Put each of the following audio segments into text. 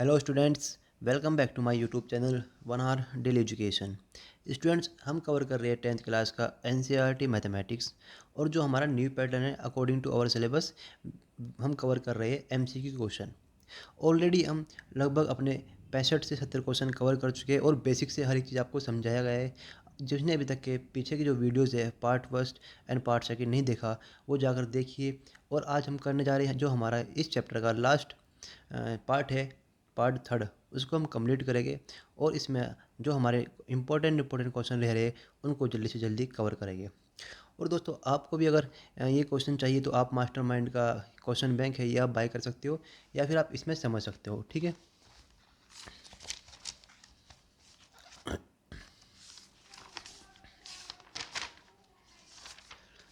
Hello students, welcome back to my YouTube channel 1 hour daily education. Students, हम cover कर रहे हैं 10th class का एनसीईआरटी मैथमेटिक्स। और जो हमारा न्यू पैटर्न है अकॉर्डिंग टू आवर सिलेबस, हम कवर कर रहे हैं एमसीक्यू क्वेश्चन। ऑलरेडी हम लगभग अपने 65 से 70 क्वेश्चन कवर कर चुके हैं और बेसिक से हर एक चीज़ आपको समझाया गया है। जिसने अभी तक के पीछे की जो वीडियोज़ है part first and part second नहीं देखा, वो जाकर देखिए। और आज हम करने जा रहे हैं जो हमारा इस चैप्टर का लास्ट पार्ट है, पार्ट थर्ड, उसको हम कंप्लीट करेंगे। और इसमें जो हमारे इंपॉर्टेंट क्वेश्चन रह रहे हैं उनको जल्दी से जल्दी कवर करेंगे। और दोस्तों, आपको भी अगर ये क्वेश्चन चाहिए तो आप मास्टरमाइंड का क्वेश्चन बैंक है, ये आप बाय कर सकते हो या फिर आप इसमें समझ सकते हो। ठीक है।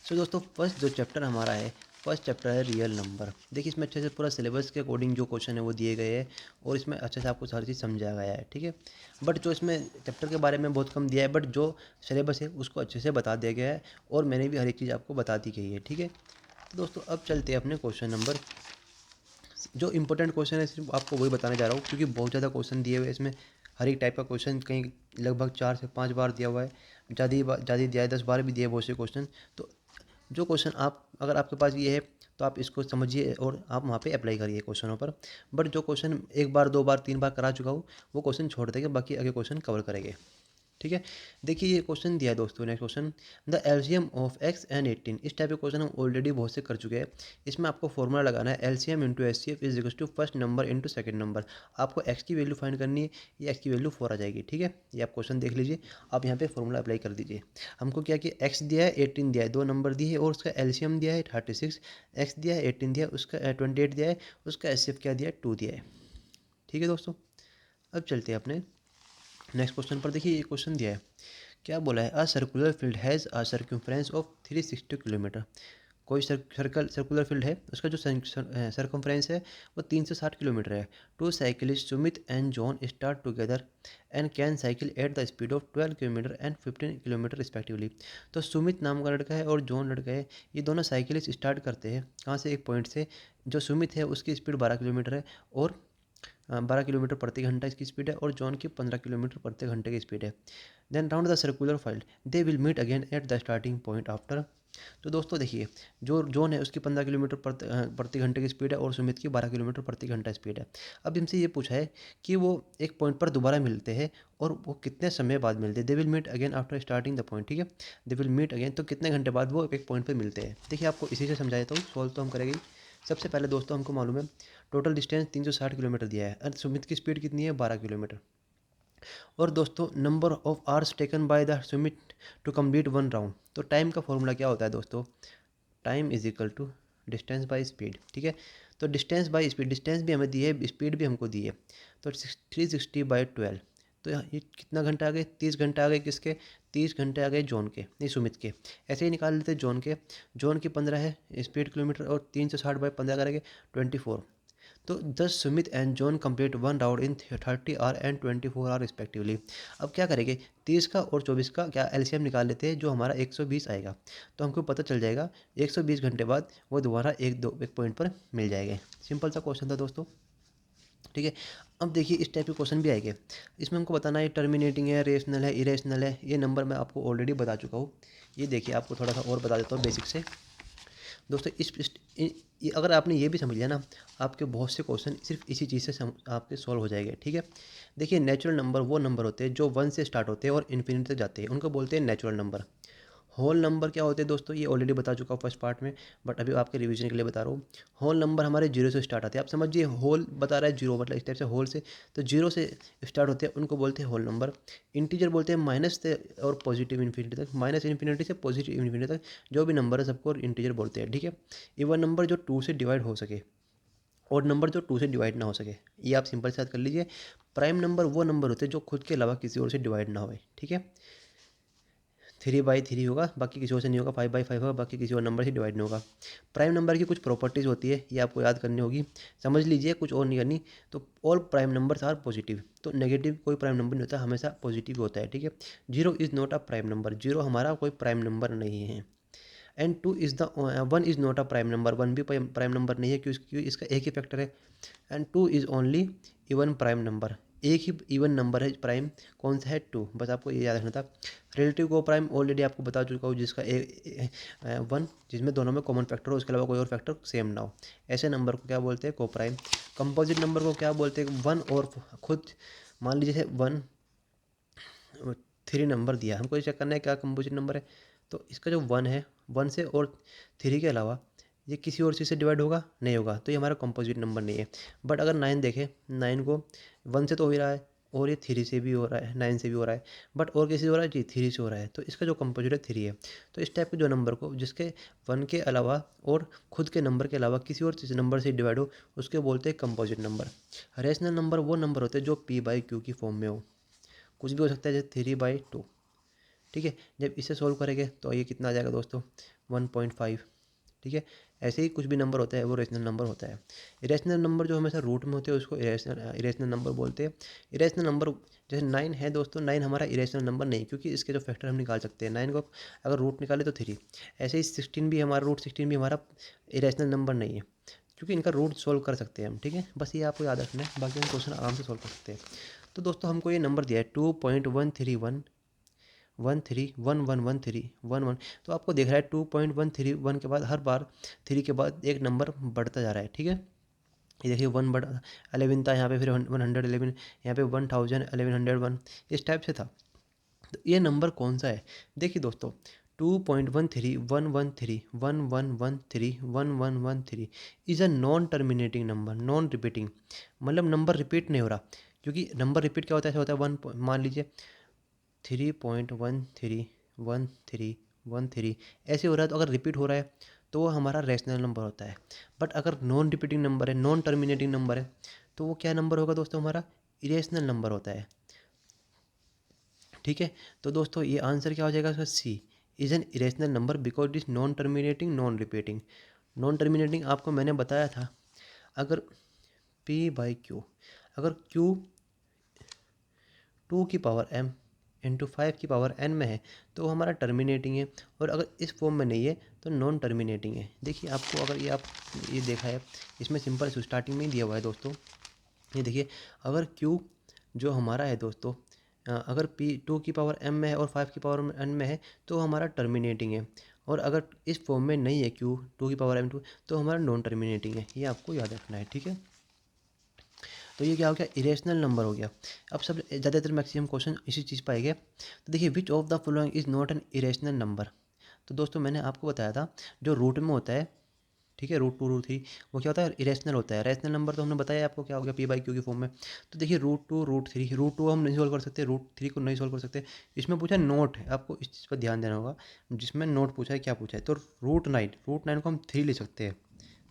सो दोस्तों, फर्स्ट जो चैप्टर हमारा है, फर्स्ट चैप्टर है रियल नंबर। देखिए, इसमें अच्छे से पूरा सिलेबस के अकॉर्डिंग जो क्वेश्चन है वो दिए गए हैं और इसमें अच्छे से आपको सारी चीज़ समझाया गया है। ठीक है। बट जो इसमें चैप्टर के बारे में बहुत कम दिया है, बट जो सिलेबस है उसको अच्छे से बता दिया गया है और मैंने भी हर एक चीज़ आपको बता दी गई है। ठीक है। तो दोस्तों, अब चलते हैं अपने क्वेश्चन नंबर। जो इंपॉर्टेंट क्वेश्चन है सिर्फ आपको वही बताने जा रहा हूँ, क्योंकि बहुत ज़्यादा क्वेश्चन दिए हुए हैं इसमें। हर एक टाइप का क्वेश्चन कहीं लगभग 4 से 5 बार दिया हुआ है, ज़्यादा दिया है, 10 बार भी दिए बहुत से क्वेश्चन। तो जो क्वेश्चन आप, अगर आपके पास ये है तो आप इसको समझिए और आप वहाँ पे अप्लाई करिए क्वेश्चनों पर। बट जो क्वेश्चन एक बार, दो बार, तीन बार करा चुका हूँ वो क्वेश्चन छोड़ देंगे, बाकी आगे क्वेश्चन कवर करेंगे। ठीक है। देखिए, ये क्वेश्चन दिया है दोस्तों, next question, the LCM of x and 18। इस टाइप के क्वेश्चन हम ऑलरेडी बहुत से कर चुके हैं। इसमें आपको फॉर्मूला लगाना है, LCM into HCF is equal to first number into second number. आपको एक्स की वैल्यू फाइंड करनी है, ये एक्स की वैल्यू 4 आ जाएगी। ठीक है। ये आप क्वेश्चन देख लीजिए, आप यहाँ पे फॉर्मूला अप्लाई कर दीजिए। हमको क्या कि एक्स दिया है, 18 दिया है, दो नंबर दिए है और उसका एलसीएम दिया है 36, एक्स दिया है, 18 दिया है, उसका 28 दिया है, उसका एचसीएफ क्या दिया है, 2 दिया है। ठीक है दोस्तों। अब चलते हैं अपने नेक्स्ट क्वेश्चन पर। देखिए, ये क्वेश्चन दिया है, क्या बोला है, a circular field has a circumference of 360 kilometre. कोई सर्कुलर फील्ड है, उसका जो सर्कमफ्रेंस है वो 360 किलोमीटर है। Two cyclists Sumit and John start together and can cycle at the speed of 12 kilometre and 15 kilometre respectively. तो सुमित नाम का लड़का है और जॉन लड़का है, ये दोनों साइकिलिस्ट स्टार्ट करते हैं कहाँ से, एक पॉइंट से। जो सुमित है उसकी स्पीड 12 किलोमीटर है और 12 किलोमीटर प्रति घंटा इसकी स्पीड है, और जॉन की 15 किलोमीटर प्रति घंटे की स्पीड है। Then round the circular field, they will meet again at the starting point after. तो दोस्तों देखिए, जो जॉन है उसकी 15 किलोमीटर प्रति घंटे की स्पीड है और सुमित की 12 किलोमीटर प्रति घंटा स्पीड है। अब इनसे ये पूछा है कि वो एक पॉइंट पर दोबारा मिलते हैं और वो कितने समय बाद मिलते हैं। They will meet again after starting the point. ठीक है। दे विल मीट अगेन, तो कितने घंटे बाद वो एक पॉइंट पर मिलते हैं। देखिए, आपको इसी से समझा देता हूँ, सॉल्व तो हम करेंगे ही। सबसे पहले दोस्तों, हमको मालूम है टोटल डिस्टेंस 360 किलोमीटर दिया है और सुमित की स्पीड कितनी है, 12 किलोमीटर। और दोस्तों, number of hours taken by the Sumit to complete one round. तो टाइम का फॉर्मूला क्या होता है दोस्तों, time is equal to distance by speed. ठीक है। तो डिस्टेंस बाय स्पीड, डिस्टेंस भी हमें दी है, स्पीड भी हमको दी है। तो 360/12। तो ये कितना घंटा आ गए, 30 घंटे आ गए किसके, 30 घंटे आ गए जॉन के, नहीं सुमित के। ऐसे ही निकाल लेते जॉन के। जॉन की 15 है स्पीड किलोमीटर और 360/15 करेंगे 24। तो thus Sumit and John complete one round in 30 hour and 24 hour respectively. अब क्या करेंगे, 30 का और 24 का क्या एलसीएम निकाल लेते हैं, जो हमारा 120 आएगा। तो हमको पता चल जाएगा 120 घंटे बाद वो दोबारा एक पॉइंट पर मिल जाएंगे। सिंपल सा क्वेश्चन था दोस्तों। ठीक है। अब देखिए, इस टाइप के क्वेश्चन भी आएंगे। इसमें हमको बताना है टर्मिनेटिंग है, रेशनल है, इरेशनल है। ये नंबर मैं आपको ऑलरेडी बता चुका हूँ। ये देखिए, आपको थोड़ा सा और बता देता हूँ बेसिक से। दोस्तों, अगर आपने ये भी समझ लिया ना, आपके बहुत से क्वेश्चन सिर्फ इसी चीज़ से आपके सॉल्व हो जाएंगे। ठीक है। देखिए, नेचुरल नंबर वो नंबर होते हैं जो 1 से स्टार्ट होते हैं और इन्फिनिटी तक जाते हैं, उनको बोलते हैं नेचुरल नंबर। होल नंबर क्या होते हैं दोस्तों, ये ऑलरेडी बता चुका हूँ फर्स्ट पार्ट में, बट अभी आपके रिवीजन के लिए बता रहा हूँ। होल नंबर हमारे जीरो से स्टार्ट आते हैं। आप समझिए, होल बता रहा है जीरो, मतलब इस टाइप से होल से, तो जीरो से स्टार्ट होते हैं, उनको बोलते हैं होल नंबर। इंटीजर बोलते हैं माइनस से और पॉजिटिव इन्फिनिटी तक, माइनस इन्फिनिटी से पॉजिटिव इन्फिनिटी तक जो भी नंबर है सबको इंटीजर बोलते हैं। ठीक है। इवन नंबर जो 2 से डिवाइड हो सके और नंबर जो 2 से डिवाइड ना हो सके, ये आप सिंपल से याद कर लीजिए। प्राइम नंबर वो नंबर होते हैं जो खुद के अलावा किसी और से डिवाइड ना होए। ठीक है। 3/3 होगा, बाकी किसी और से नहीं होगा। 5/5 होगा, बाकी किसी और नंबर से डिवाइड नहीं होगा। प्राइम नंबर की कुछ प्रॉपर्टीज़ होती है, ये आपको याद करनी होगी, समझ लीजिए, कुछ और नहीं करनी। तो all prime numbers are positive, तो नेगेटिव कोई प्राइम नंबर नहीं होता, हमेशा पॉजिटिव होता है। ठीक है। Zero is not a prime number, zero हमारा कोई प्राइम नंबर नहीं है। And two is the one is not a prime number, one भी प्राइम नंबर नहीं है क्योंकि इसका एक ही फैक्टर है। And two is only even prime number, एक ही इवन नंबर है प्राइम, कौन सा है, टू। बस आपको ये याद रखना था। रिलेटिव को प्राइम ऑलरेडी आपको बता चुका हूँ, जिसका वन, जिसमें दोनों में कॉमन फैक्टर हो, उसके अलावा कोई और फैक्टर सेम ना हो, ऐसे नंबर को क्या बोलते हैं, को प्राइम। कंपोजिट नंबर को क्या बोलते हैं, वन और खुद, मान लीजिए वन थ्री नंबर दिया, हमको ये चेक करना है क्या कंपोजिट नंबर है, तो इसका जो वन है, वन से और थ्री के अलावा ये किसी और चीज़ से डिवाइड होगा, नहीं होगा, तो ये हमारा कंपोजिट नंबर नहीं है। बट अगर नाइन देखें, नाइन को वन से तो हो ही रहा है, और ये थ्री से भी हो रहा है, नाइन से भी हो रहा है, बट और किसी से हो रहा है जी, थ्री से हो रहा है, तो इसका जो कंपोजिट है थ्री है। तो इस टाइप के जो नंबर को जिसके वन के अलावा और खुद के नंबर के अलावा किसी और चीज़ नंबर से डिवाइड हो, उसके बोलते हैं कंपोजिट नंबर। रेशनल नंबर वो नंबर होते हैं जो पी बाई क्यू की फॉर्म में हो, कुछ भी हो सकता है, जैसे थ्री बाई टू। ठीक है, जब इसे सोल्व करेंगे तो ये कितना आ जाएगा दोस्तों, 1.5। ठीक है, ऐसे ही कुछ भी नंबर होता है वो रेशनल नंबर होता है। इरेशनल नंबर जो हमेशा रूट में होते हैं उसको इरेशनल नंबर बोलते हैं। इरेशनल नंबर जैसे नाइन है दोस्तों, नाइन हमारा इरेशनल नंबर नहीं, क्योंकि इसके जो फैक्टर हम निकाल सकते हैं, नाइन को अगर रूट निकाले तो थ्री। ऐसे ही सिक्सटीन भी हमारा रूट सिक्सटीन भी हमारा इरेशनल नंबर नहीं है, क्योंकि इनका रूट सोल्व कर सकते हैं हम। ठीक है, बस ये आपको याद रखना है, बाकी हम क्वेश्चन आराम से सोल्व कर सकते हैं। तो दोस्तों हमको ये नंबर दिया है 2.131 13 11 13 11, तो आपको देख रहा है 2.131 के बाद हर बार थ्री के बाद एक नंबर बढ़ता जा रहा है। ठीक है, ये देखिए वन बढ़ 11 था यहाँ पे, फिर 111, यहाँ पे 1000 1101, इस टाइप से था। तो ये नंबर कौन सा है, देखिए दोस्तों, 2.13 is a non terminating number, non repeating, मतलब नंबर रिपीट नहीं हो रहा, क्योंकि नंबर रिपीट क्या होता है, ऐसा होता है वन, मान लीजिए 3.13 ऐसे हो रहा है, तो अगर रिपीट हो रहा है तो वो हमारा रैशनल नंबर होता है। बट अगर नॉन रिपीटिंग नंबर है, नॉन टर्मिनेटिंग नंबर है, तो वो क्या नंबर होगा दोस्तों, हमारा इरेशनल नंबर होता है। ठीक है, तो दोस्तों ये आंसर क्या हो जाएगा उसका, C is an irrational number because it is non terminating non repeating. Non terminating आपको मैंने बताया था, अगर पी बाई क्यू, अगर क्यू टू की पावर एम इंटू फाइव की पावर एन में है तो वो हमारा टर्मिनेटिंग है, और अगर इस फॉर्म में नहीं है तो नॉन टर्मिनेटिंग है। देखिए आपको अगर ये आप ये देखा है, इसमें सिंपल स्टार्टिंग में ही दिया हुआ है दोस्तों, ये देखिए, अगर क्यू जो हमारा है दोस्तों, अगर पी टू की पावर एम में है और फाइव की पावर एन में है तो हमारा टर्मिनेटिंग है, और अगर इस फॉर्म में नहीं है क्यू टू की पावर एम टू, तो हमारा नॉन टर्मिनेटिंग है। ये आपको याद रखना है। ठीक है, तो ये क्या हो गया, इरेशनल नंबर हो गया। अब सब ज़्यादातर मैक्सिमम क्वेश्चन इसी चीज़ पर आएंगे। तो देखिए, which of the following is not an irrational number. तो दोस्तों मैंने आपको बताया था, जो रूट में होता है, ठीक है, रूट टू रूट थ्री, वो क्या होता है, इरेशनल होता है। रैशनल नंबर तो हमने बताया आपको क्या हो गया, पी बाई क्यू की फॉर्म में। तो देखिए root two root three, root two हम नहीं सॉल्व कर सकते, रूट थ्री को नहीं सॉल्व कर सकते। इसमें पूछा नोट है, आपको इस चीज़ पर ध्यान देना होगा, जिसमें नोट पूछा है, क्या पूछा है, तो रूट नाइन को हम थ्री ले सकते हैं।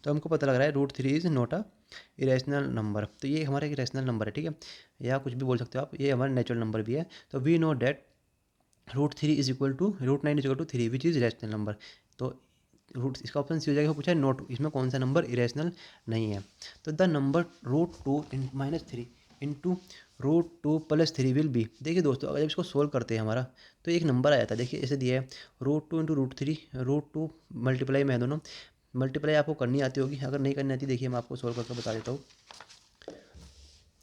तो हमको पता लग रहा है root three is not a irrational number, तो ये हमारा एक इरेशनल नंबर है। ठीक है, या कुछ भी बोल सकते हो आप, ये हमारा नेचुरल नंबर भी है। तो we know that root three is equal to root nine is equal to three which is irrational number. तो रूट, इसका ऑप्शन सी हो जाएगा, पूछा है नोट, इसमें कौन सा नंबर इरेशनल नहीं है। तो the number root two in minus three into root two plus three will be. देखिए दोस्तों, अगर जब इसको सोल्व करते हैं हमारा, तो एक नंबर आ जाता है। देखिए ऐसे दिया है, root two into root three, root two multiply में है दोनों, मल्टीप्लाई आपको करनी आती होगी, अगर नहीं करनी आती देखिए मैं आपको सोल्व करके बता देता हूँ।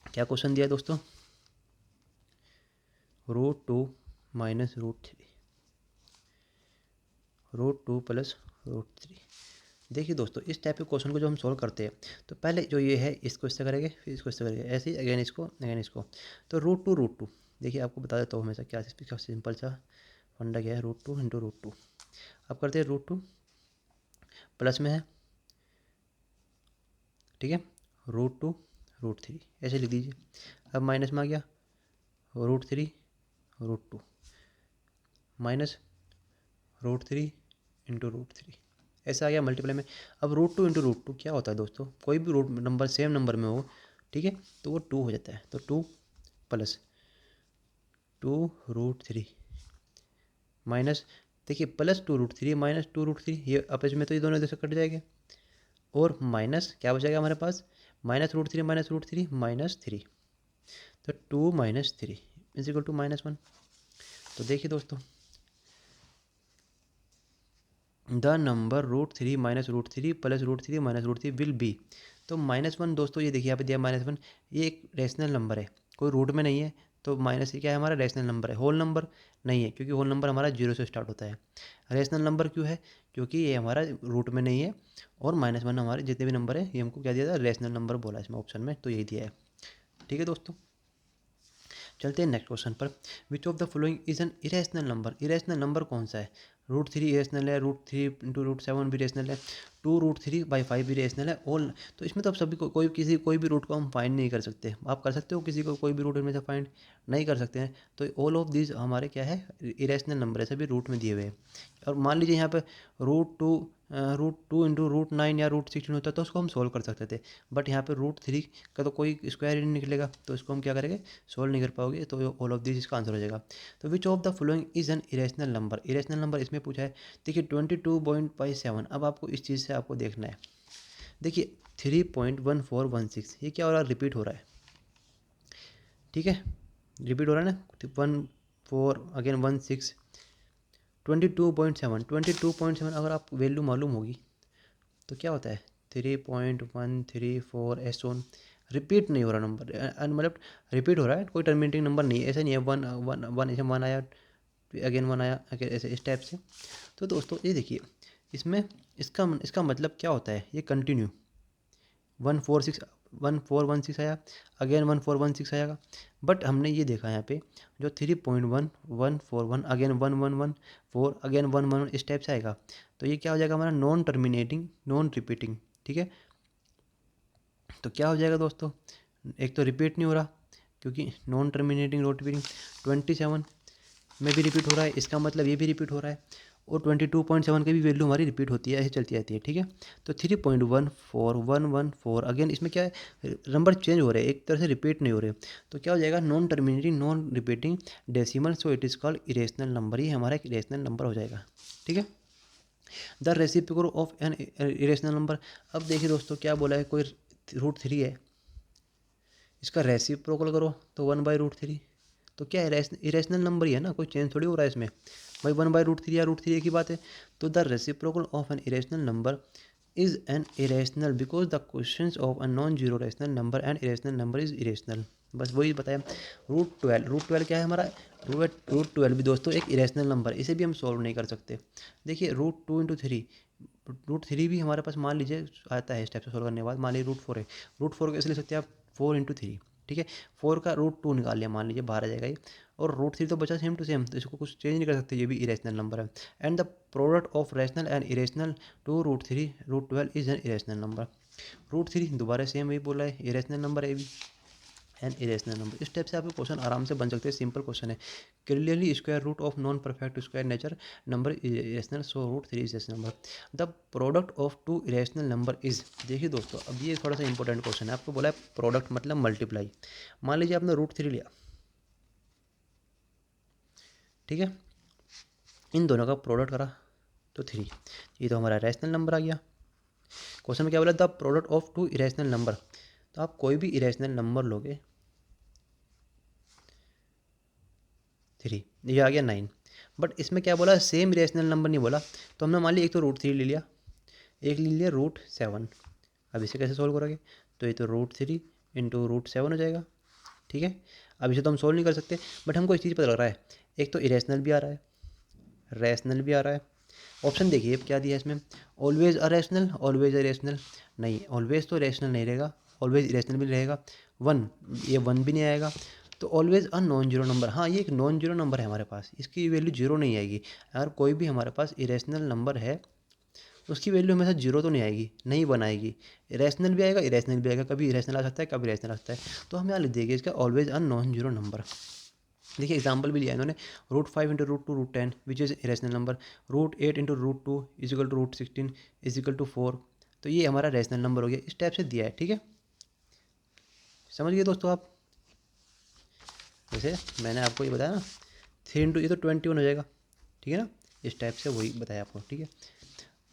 क्या क्वेश्चन दिया है दोस्तों, root two minus root three, root two plus root three. देखिए दोस्तों, इस टाइप के क्वेश्चन को जो हम सोल्व करते हैं, तो पहले जो ये है इसको इससे करेंगे, फिर इसको इससे करेंगे, ऐसे ही अगेन इसको अगेन इसको। तो रूट टू, देखिए आपको बता देता हूँ हमेशा क्या सिंपल सा फंडा क्या है, root two into root two. अब करते हैं रूट टू प्लस में है, ठीक है, रूट टू रूट थ्री ऐसे लिख दीजिए। अब माइनस में आ गया root three root two minus root three into root three, ऐसा आ गया मल्टीप्लाई में। अब root two into root two क्या होता है दोस्तों, कोई भी रूट नंबर सेम नंबर में हो, ठीक है, तो वो टू हो जाता है। तो two plus two root three minus, देखिए plus two root three minus two root three, ये आपस में तो ये दोनों इधर से कट जाएंगे, और माइनस क्या बचेगा हमारे पास, minus root three minus three, तो two minus three is equal to minus one. तो देखिए दोस्तों, the number √3 minus √3 plus √3 minus √3 will be. तो -1 दोस्तों ये देखिए यहाँ पे दिया -1, ये एक रेशनल नंबर है, कोई रूट में नहीं है। तो माइनस ये क्या है, हमारा रेशनल नंबर है, होल नंबर नहीं है, क्योंकि होल नंबर हमारा 0 से स्टार्ट होता है। रेशनल नंबर क्यों है, क्योंकि ये हमारा रूट में नहीं है। और -1 हमारे जितने भी नंबर है ये हमको क्या दिया था, रेशनल नंबर बोला इसमें ऑप्शन में, तो यही दिया है। ठीक है दोस्तों, चलते हैं नेक्स्ट क्वेश्चन पर। Which of the following is an irrational number. Irrational number कौन सा है। √3 इरेशनल है, √3 इंटू √7 भी इरेशनल है, 2√3/5 भी इरेशनल है। ऑल, तो इसमें तो अब सभी को कोई भी रूट को हम फाइंड नहीं कर सकते। आप कर सकते हो किसी को कोई भी रूट में से फाइंड, नहीं कर सकते हैं। तो ऑल ऑफ दिस हमारे क्या है, इरेशनल नंबर है, सभी रूट में दिए हुए हैं। और मान लीजिए यहाँ पे √2 इंटू √9 या √16 होता है तो उसको हम सोल्व कर सकते थे। बट यहाँ पे √3 का तो कोई स्क्वायर ही नहीं निकलेगा, तो इसको हम क्या करेंगे, सोल्व नहीं कर पाओगे। तो ऑल ऑफ दिस इसका आंसर हो जाएगा। तो which of the following is an irrational number. Irrational number इसमें पूछा है। देखिए 22.57, अब आपको इस चीज़ से आपको देखना है। देखिए 3.1416 ये क्या हो रहा है, रिपीट हो रहा है। ठीक है, रिपीट हो रहा है ना, 14 अगेन 16, 22.7 अगर आपको वैल्यू मालूम होगी तो क्या होता है, 3.134 रिपीट नहीं हो रहा नंबर, मतलब रिपीट हो रहा है, कोई टर्मिनेटिंग नंबर नहीं है। ऐसा नहीं है वन वन वन ऐसे वन आया, अगेन वन आया, अगेन ऐसे इस टाइप से। तो दोस्तों ये देखिए, इसमें इसका मतलब क्या होता है, ये कंटिन्यू 1416 आया, अगेन 1416 आएगा। बट हमने ये देखा यहाँ पे जो 3.1141 अगेन 1114 अगेन 111 इस टाइप से आएगा। तो ये क्या हो जाएगा हमारा, नॉन टर्मिनेटिंग नॉन रिपीटिंग। ठीक है, तो क्या हो जाएगा दोस्तों, एक तो रिपीट नहीं हो रहा क्योंकि नॉन टर्मिनेटिंग नॉन रिपीटिंग, 27 में भी रिपीट हो रहा है, इसका मतलब ये भी रिपीट हो रहा है। और 22.7 की भी वैल्यू हमारी रिपीट होती है, ऐसे चलती रहती है। ठीक है, तो 3.14114 अगेन इसमें क्या है, नंबर चेंज हो रहे हैं, एक तरह से रिपीट नहीं हो रहे। तो क्या हो जाएगा, non terminating non repeating decimal, so it is called irrational number. ये हमारा एक इरेशनल नंबर हो जाएगा। ठीक है, the reciprocal of N irrational number. अब देखिए दोस्तों क्या बोला है, कोई √3 है, इसका रेसिप्रोकल करो तो 1/√3। तो क्या है, इरेशनल नंबर ही है ना, कोई चेंज थोड़ी हो रहा है इसमें भाई, 1/√3 या √3 एक ही बात है। तो the reciprocal of N irrational number is an irrational because the question of a non zero rational number and irrational number is irrational. बस वही बताया। √12 क्या है हमारा, √12 भी दोस्तों एक इरेशनल नंबर, इसे भी हम सॉल्व नहीं कर सकते। देखिए √2 × 3, √3 भी हमारे पास मान लीजिए आता है इस टाइप से सॉल्व करने के बाद। मान लीजिए √4 है, √4 कैसे ले सकते हैं आप, 4 × 3। ठीक है, 4 का √2 निकाल लिया, मान लीजिए बाहर आ जाएगा ये। और √3 तो बचा सेम टू सेम, तो इसको कुछ चेंज नहीं कर सकते, ये भी इरेशनल नंबर है। And the product of rational and irrational two √3 √12 is an irrational number. √3 दोबारा सेम वही बोला है, इरेशनल नंबर है भी, एन इरेशनल नंबर। इस टाइप से आपके क्वेश्चन आराम से बन सकते हैं, सिंपल क्वेश्चन है। Clearly square root of non perfect square nature number irrational, so √3 irrational number. The product of two irrational number is. देखिए दोस्तों अब ये थोड़ा सा इंपॉर्टेंट क्वेश्चन है, आपको बोला है प्रोडक्ट मतलब मल्टीप्लाई। मान लीजिए आपने √3 लिया, ठीक है, इन दोनों का प्रोडक्ट करा तो 3, ये तो हमारा रैशनल नंबर आ गया। क्वेश्चन में क्या बोला, the product of two irrational number. तो आप कोई भी इरेशनल नंबर लोगे, 3, ये आ गया 9। बट इसमें क्या बोला, सेम इरेशनल नंबर नहीं बोला। तो हमने मान लिया एक तो √3 ले लिया, एक ले लिया √7। अब इसे कैसे सोल्व करोगे, तो ये तो √3 इंटू √7 हो जाएगा। ठीक है, अब इसे तो हम सोल्व नहीं कर सकते, बट हमको एक चीज़ पता लग रहा है, एक तो इरेशनल भी आ रहा है, रैशनल भी आ रहा है। ऑप्शन देखिए क्या दिया है इसमें, ऑलवेज अरेशनल, ऑलवेज इरेशनल। नहीं, ऑलवेज तो रेशनल नहीं रहेगा, ऑलवेज इरेशनल भी रहेगा। वन, ये वन भी नहीं आएगा। तो always a non zero number, हाँ ये एक नॉन जीरो नंबर है हमारे पास, इसकी वैल्यू जीरो नहीं आएगी। अगर कोई भी हमारे पास इरेशनल नंबर है उसकी वैल्यू हमेशा जीरो तो नहीं आएगी, नहीं बनाएगी। इरेशनल भी आएगा, इरेशनल भी आएगा, कभी इरेशनल आ सकता है, कभी इरेशनल आ सकता है। तो हम यहाँ लिख देंगे इसका always a non zero number. देखिए एग्जाम्पल भी लिया है इन्होंने, √5 into √2 √10 which is irrational number, √8 into √2 equal to √16 equal to 4। तो ये हमारा रेशनल नंबर हो गया, इस टाइप से दिया है। ठीक है, समझ गए दोस्तों आप। जैसे मैंने आपको ये बताया ना, 3 इंटू ये तो 21 हो जाएगा। ठीक है ना, इस टाइप से वही बताया आपको। ठीक है,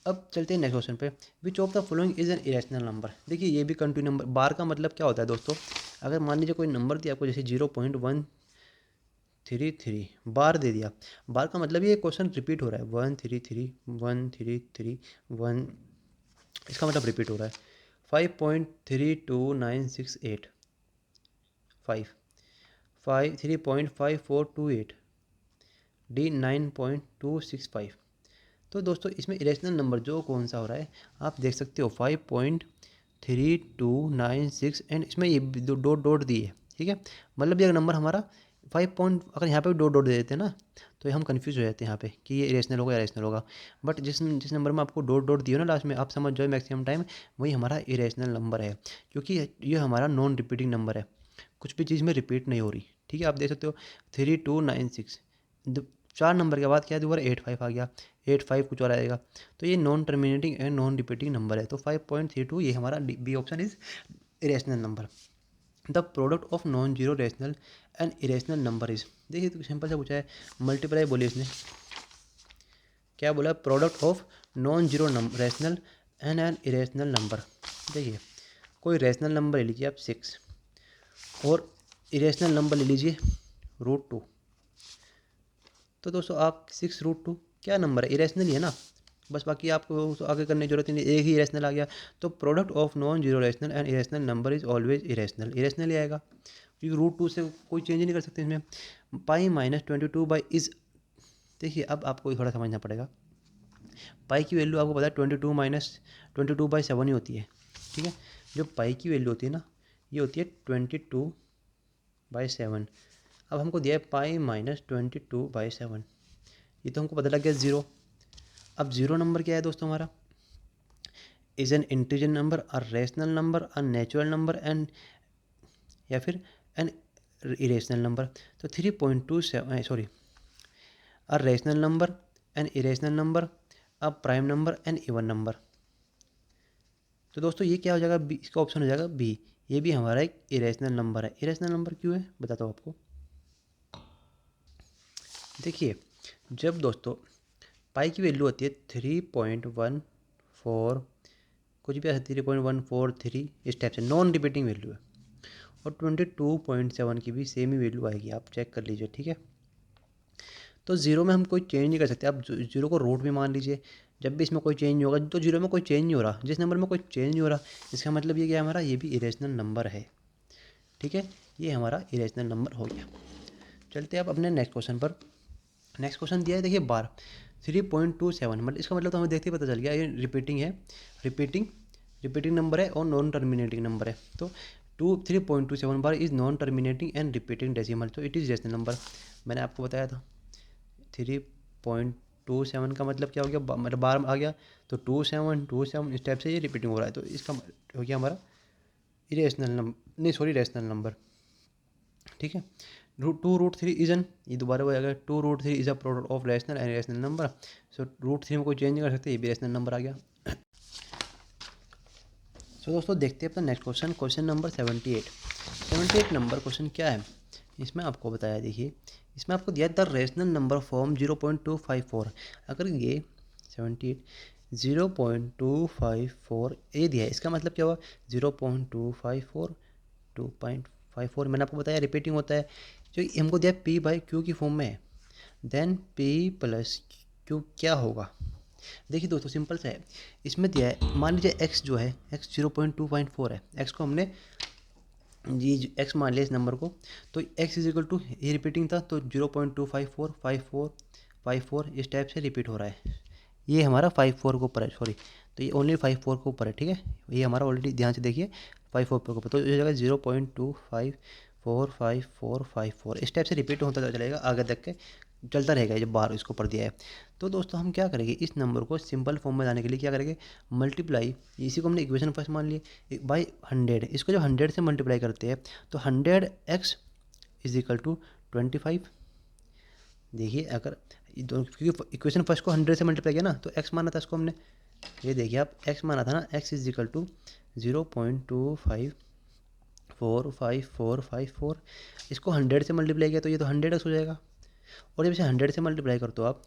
अब चलते हैं नेक्स्ट क्वेश्चन पे। Which of the following is an irrational number. देखिए ये भी कंटिन्यू नंबर, बार का मतलब क्या होता है दोस्तों, अगर मान लीजिए कोई नंबर दिया आपको, जैसे 3 3 बार दे दिया। बार का मतलब ये क्वेश्चन रिपीट हो रहा है, 1 3 3 1 3 3 1, इसका मतलब रिपीट हो रहा है। 5.32968, 3.5428, डी 9.265। तो दोस्तों इसमें इरेशनल नंबर जो कौन सा हो रहा है आप देख सकते हो, 5.3296 एंड इसमें ये दो डॉट डॉट दिए, ठीक है। मतलब ये नंबर हमारा 5 पॉइंट, अगर यहाँ पे भी डॉट डॉट दे देते हैं ना तो हम कंफ्यूज हो जाते हैं यहाँ पे कि ये इरेशनल होगा या इरेशनल होगा। बट जिस जिस नंबर में आपको डॉट डॉट दिए ना लास्ट में, आप समझ जाओ मैक्सिमम टाइम वही हमारा इरेशनल नंबर है, क्योंकि ये हमारा नॉन रिपीटिंग नंबर है, कुछ भी चीज़ में रिपीट नहीं हो रही, ठीक है। आप देख सकते हो 3296, 4 नंबर के बाद क्या है दोबारा 85 आ गया, 85 कुछ और आएगा, तो ये non terminating and non repeating number है। तो 5.32 ये हमारा B option is irrational number. The product of non zero rational and irrational number is, देखिए तो सिंपल सा पूछा है, मल्टीप्लाई बोलिए इसने, क्या बोला, product of non zero rational and N irrational number. देखिए कोई रेशनल नंबर ले लीजिए आप 6 और इरेशनल नंबर ले लीजिए √2। तो दोस्तों आप 6√2 क्या नंबर है, इरेशनल ही है ना, बस बाकी आपको आगे करने की जरूरत ही नहीं, एक ही इरेशनल आ गया। तो product of non zero rational and irrational number is always irrational, irrational ही आएगा क्योंकि √2 से कोई चेंज नहीं कर सकते इसमें। पाई माइनस 22 बाई इज, देखिए अब आपको थोड़ा समझना पड़ेगा, पाई की वैल्यू आपको पता है 22 - 22/7 ही होती है, ठीक है। जो पाई की वैल्यू होती है ना ये होती है 22/7। अब हमको दिया है पाई माइनस 22/7, ये तो हमको पता लग गया ज़ीरो। अब ज़ीरो नंबर क्या है दोस्तों हमारा, is an integer number, a rational number, a natural number and या फिर एन इरेशनल नंबर। तो 3.27 sorry, a rational number, N irrational number, a prime number and even number. तो दोस्तों ये क्या हो जाएगा, बी, इसका ऑप्शन हो जाएगा बी, ये भी हमारा एक इरेशनल नंबर है। इरेशनल नंबर क्यों है बताता हूँ आपको। देखिए जब दोस्तों पाई की वैल्यू होती है 3.14, कुछ भी ऐसा 3.143 इस टाइप से, नॉन रिपीटिंग वैल्यू है, और 22.7 की भी सेम ही वैल्यू आएगी, आप चेक कर लीजिए, ठीक है। तो जीरो में हम कोई चेंज नहीं कर सकते, आप जीरो को रूट भी मान लीजिए, जब भी इसमें कोई चेंज नहीं होगा तो जीरो में कोई चेंज नहीं हो रहा, जिस नंबर में कोई चेंज नहीं हो रहा इसका मतलब ये क्या हमारा, ये भी इरेशनल नंबर है, ठीक है। ये हमारा इरेशनल नंबर हो गया। चलते हैं अब अपने नेक्स्ट क्वेश्चन पर। नेक्स्ट क्वेश्चन दिया है देखिए बार 3.27, मतलब इसका मतलब तो हमें देखते ही पता चल गया ये रिपीटिंग है, रिपीटिंग रिपीटिंग नंबर है और नॉन टर्मिनेटिंग नंबर है। तो 3.27 bar is non terminating and repeating decimal, तो इट इज़ रेशनल नंबर, मैंने आपको बताया था। 3.27 का मतलब क्या हो गया, मतलब बार आ गया, तो 2727 इस टाइप से ये रिपीटिंग हो रहा है, तो इसका हो गया हमारा इरेशनल नंबर, नहीं सॉरी रेशनल नंबर, ठीक है। √2 √3 इज एन, ये दोबारा हो जाएगा, 2 √3 is a product of rational and rational number, so √3 में कोई चेंज नहीं कर सकते, ये भी रेशनल नंबर आ गया। सो दोस्तों देखते हैं अपना next question, question number 78 number question क्या है, इसमें आपको बताया, देखिए इसमें आपको दिया द रेशनल नंबर फॉर्म 0.254, अगर ये 78 0.254 ये दिया है, इसका मतलब क्या हुआ 0.254 2.54, मैंने आपको बताया रिपीटिंग होता है, जो हमको दिया P/Q की फॉर्म में है, देन P+Q क्या होगा। देखिए दोस्तों सिंपल सा है, इसमें दिया है, मान लीजिए x जो है x 0.254 है, x को हमने जी x मान लिया इस नंबर को, तो x इज इक्वल टू, ये रिपीटिंग था तो 0.254 इस टाइप से रिपीट हो रहा है, ये हमारा 54 के ऊपर है, सॉरी, तो ये ओनली 54 के ऊपर है, ठीक है। ये हमारा ऑलरेडी ध्यान से देखिए 54 के ऊपर, तो ये जगह 0.2545454 इस टाइप से रिपीट होता चलेगा आगे तक के, चलता रहेगा जब बार इसको ऊपर दिया है। तो दोस्तों हम क्या करेंगे, इस नंबर को सिंपल फॉर्म में लाने के लिए क्या करेंगे, मल्टीप्लाई, इसी को हमने इक्वेशन फर्स्ट मान लिए, बाई 100, इसको जब 100 से मल्टीप्लाई करते हैं तो 100x इज इक्वल टू 25। देखिए अगर क्योंकि इक्वेशन फर्स्ट को 100 से मल्टीप्लाई किया ना तो x माना था इसको हमने, ये देखिए आप x माना था ना, x इज इक्वल टू 0.2545454, इसको 100 से मल्टीप्लाई किया तो ये तो 100x हो जाएगा, और जब इसे 100 से मल्टीप्लाई करते हो आप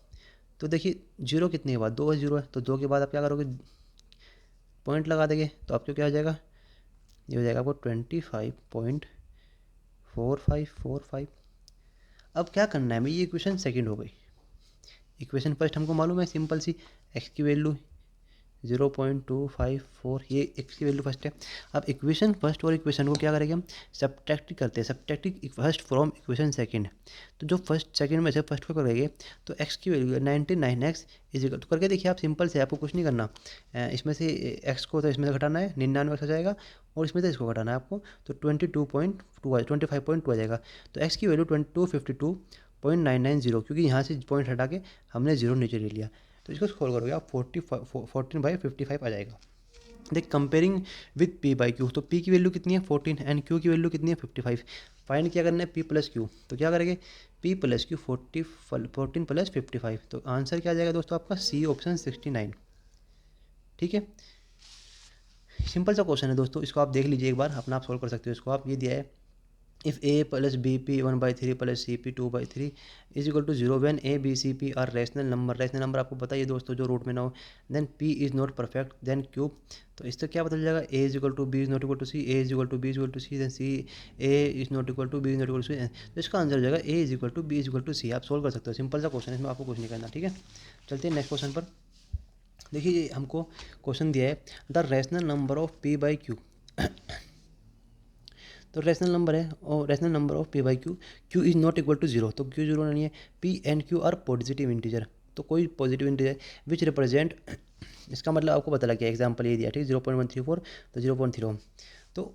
तो देखिए जीरो कितने के बाद, 2 जीरो है, तो 2 के बाद आप क्या करोगे, पॉइंट लगा देंगे, तो आपको क्या हो जाएगा, ये हो जाएगा आपको 25.4545। अब क्या करना है हमें, ये इक्वेशन सेकंड हो गई। इक्वेशन फर्स्ट हमको मालूम है सिंपल सी, एक्स की वैल्यू 0.254, ये एक्स की वैल्यू फर्स्ट है। अब इक्वेशन फर्स्ट और इक्वेशन को क्या करेंगे हम, सब्ट्रैक्ट करते हैं, subtracting first from equation second. तो जो फर्स्ट सेकंड में से फर्स्ट को करेंगे तो एक्स की वैल्यू 99x इजिकल, तो करके देखिए आप, सिंपल से, आपको कुछ नहीं करना। इसमें से एक्स को तो इसमें से घटाना है, 99 हो जाएगा, और इसमें से इसको घटाना है आपको, तो 25.2 आ जाएगा। तो एक्स की वैल्यू 252.990, क्योंकि यहाँ से पॉइंट हटा के हमने जीरो नीचे ले लिया, तो इसको स्कोर करोगे आप 14/55 आ जाएगा। देख comparing with P by q, तो पी की वैल्यू कितनी है 14 एंड क्यू की वैल्यू कितनी है 55। फाइंड क्या करना है पी प्लस क्यू, तो क्या करेंगे पी प्लस क्यू 14 प्लस 55, तो आंसर क्या आ जाएगा दोस्तों आपका सी ऑप्शन 69। ठीक है, सिंपल सा क्वेश्चन है दोस्तों, इसको आप देख लीजिए एक बार, अपना आप सोल्व कर सकते हो इसको आप। ये दिया है if a plus bp 1/3 plus cp 2/3 is equal to 0 when a b c p are rational number, rational number आपको पता ही है दोस्तों जो रूट में ना हो, then p is not perfect then cube, तो इससे क्या पता चल जाएगा a is equal to b is not equal to c, a is equal to b is equal to c, then c a is not equal to b is not equal to c, तो इसका answer हो जाएगा a is equal to b is equal to c। आप solve कर सकते हो, simple सा question है, इसमें आपको कुछ नहीं करना। ठीक है, चलते हैं नेक्स्ट क्वेश्चन पर। देखिए हमको क्वेश्चन दिया है the rational number of p by q, तो रैशनल नंबर है और rational number of p by q, q is not equal to zero, तो क्यू जीरो नहीं है, p and q are positive integer, तो कोई पॉजिटिव इंटीजर विच रिप्रेजेंट, इसका मतलब आपको पता लग गया, एग्जाम्पल ये दिया ठीक 0.134, तो 0.0, तो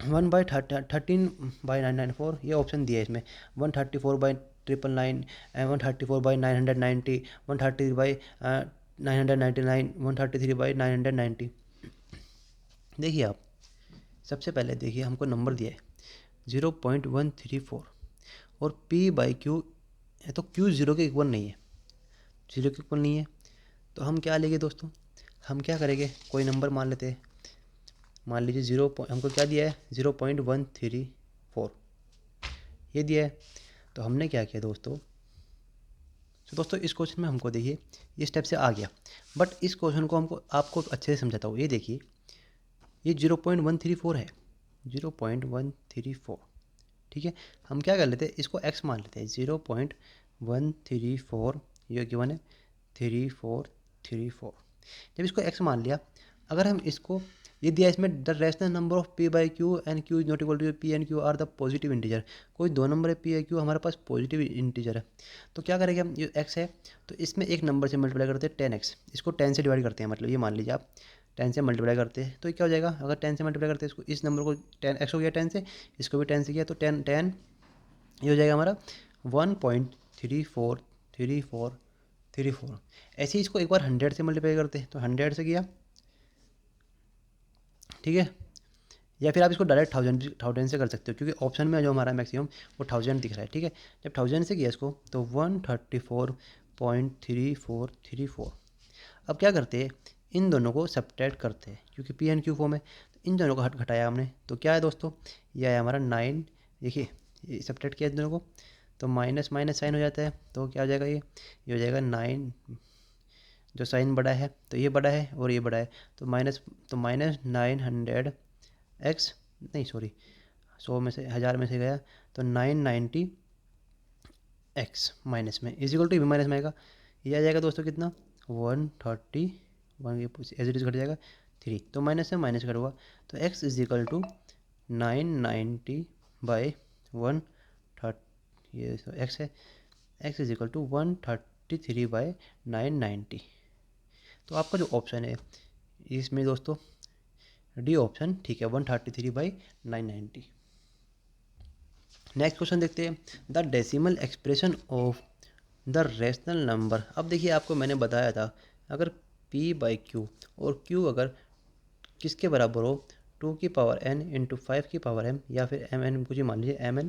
1/13/994, ये ऑप्शन दिया है इसमें, 134/999 एंड 134/990, 130/999, 133/990। देखिए आप सबसे पहले देखिए हमको नंबर दिया है 0.134 और p बाई क्यू है, तो q जीरो के इक्वल नहीं है, जीरो के इक्वल नहीं है, तो हम क्या लेंगे दोस्तों, हम क्या करेंगे कोई नंबर मान लेते हैं, मान लीजिए हमको क्या दिया है 0.134 ये दिया है, तो हमने क्या किया दोस्तों, तो दोस्तों इस क्वेश्चन में हमको देखिए ये स्टेप से आ गया, बट इस क्वेश्चन को हमको आपको अच्छे से समझाता हूँ। ये देखिए ये 0.134 है, 0.134, ठीक है, हम क्या कर लेते हैं इसको x मान लेते हैं, 0.134 ये गिवन है 3434, जब इसको x मान लिया, अगर हम इसको ये दिया इसमें the rational number of p by q and q is not equal to, p and q are the positive integer, कोई दो नंबर है p या q हमारे पास पॉजिटिव इंटीजर है, तो क्या करेंगे हम, ये x है तो इसमें एक नंबर से मल्टीप्लाई करते हैं 10x, इसको 10 से डिवाइड करते हैं, मतलब ये मान लीजिए आप 10 से मल्टीप्लाई करते हैं, तो क्या हो जाएगा, अगर 10 से मल्टीप्लाई करते हैं इसको, इस नंबर को 10x हो गया 10 से, इसको भी 10 से किया, तो 10 ये हो जाएगा हमारा 1.343434। ऐसे ही इसको एक बार 100 से मल्टीप्लाई करते हैं, तो 100 से किया, ठीक है, या फिर आप इसको डायरेक्ट 1000 से कर सकते हो, क्योंकि ऑप्शन में जो हमारा मैक्सिमम वो 1000 दिख रहा है। ठीक है, जब 1000 से किया इसको तो 134.3434। अब क्या करते हैं, इन दोनों को सब्ट्रैक्ट करते हैं, क्योंकि पी एन क्यू फॉर्म है, तो इन दोनों को घटाया हमने, तो क्या है दोस्तों, ये आया हमारा 9, देखिए ये सब्ट्रैक्ट किया इन दोनों को, तो माइनस माइनस साइन हो जाता है, तो क्या हो जाएगा ये हो जाएगा 9, जो साइन बड़ा है तो ये बड़ा है और ये बड़ा है, तो माइनस 900x, नहीं सॉरी 100 में से 1000 में से गया, तो 990x माइनस में इजिकल टू भी माइनस में आएगा, ये आ जाएगा दोस्तों कितना 131, एज इट इज घट जाएगा 3, तो माइनस से माइनस कट हुआ, तो x इज इक्वल टू 990/130, ये x है, x इज इक्वल टू 133/990, तो आपका जो ऑप्शन है इसमें दोस्तों डी ऑप्शन ठीक है, 133/990। नेक्स्ट क्वेश्चन देखते हैं, the decimal expression of the rational number. अब देखिए आपको मैंने बताया था अगर p बाई क्यू और q अगर किसके बराबर हो 2 की पावर n इंटू 5 की पावर m या फिर mn, कुछ मान लीजिए mn,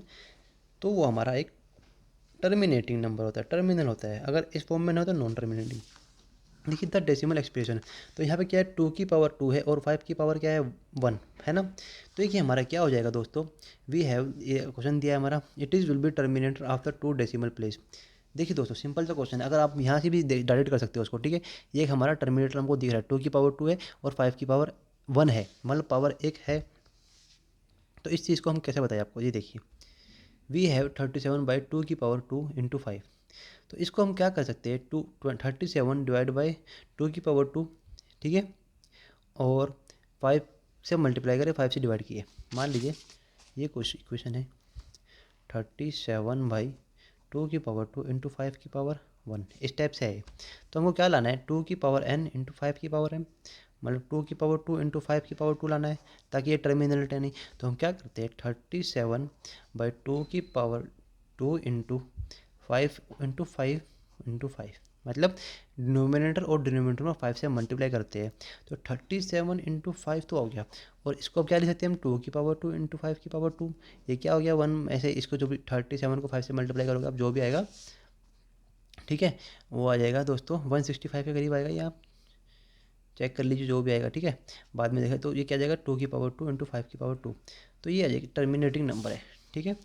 तो वो हमारा एक टर्मिनेटिंग नंबर होता है, टर्मिनल होता है, अगर इस फॉर्म में ना हो तो नॉन टर्मिनेटिंग। देखिए द डेसिमल एक्सप्रेशन, तो यहाँ पे क्या है 2 की पावर 2 है और 5 की पावर क्या है 1 है ना, तो ये हमारा क्या हो जाएगा दोस्तों, वी हैव, ये क्वेश्चन दिया है हमारा, it is will be terminator after 2 decimal place. देखिए दोस्तों सिंपल सा क्वेश्चन है, अगर आप यहाँ से भी डायरेक्ट कर सकते हो उसको, ठीक है, ये हमारा टर्मिनेटर हमको दिख रहा है 2 की पावर 2 है और 5 की पावर 1 है, मतलब पावर 1 है, तो इस चीज़ को हम कैसे बताएं आपको, ये देखिए वी हैव 37/2 की पावर 2 × 5। तो इसको हम क्या कर सकते हैं, 37 डिवाइड बाई 2 की पावर 2, ठीक है, और 5 से मल्टीप्लाई करें, 5 से डिवाइड किए। मान लीजिए ये कुछ इक्वेशन है 37/2 की पावर 2 × 5 की पावर 1, इस टाइप से है। तो हमको क्या लाना है, 2 की पावर n × 5 की पावर m, मतलब 2 की पावर 2 × 5 की पावर 2 लाना है, ताकि ये टर्मिनल नहीं। तो हम क्या करते हैं, 37/2 की पावर 2 × 5 मतलब डिनोमिनेटर और डिनोमिनेटर में 5 से मल्टीप्लाई करते हैं। तो 37 × 5 तो हो गया, और इसको अब क्या लिख सकते हैं हम, 2 की पावर 2 × 5 की पावर 2। ये क्या हो गया, 1, ऐसे इसको जो भी 37 को 5 से मल्टीप्लाई करोगे आप, जो भी आएगा, ठीक है, वो आ जाएगा दोस्तों 165 के करीब आएगा। ये आप चेक कर लीजिए जो भी आएगा, ठीक है, बाद में देखें। तो ये क्या जाएगा, 2 की पावर 2 × 5 की पावर 2। तो ये आ जाएगी टर्मिनेटिंग नंबर है, ठीक है।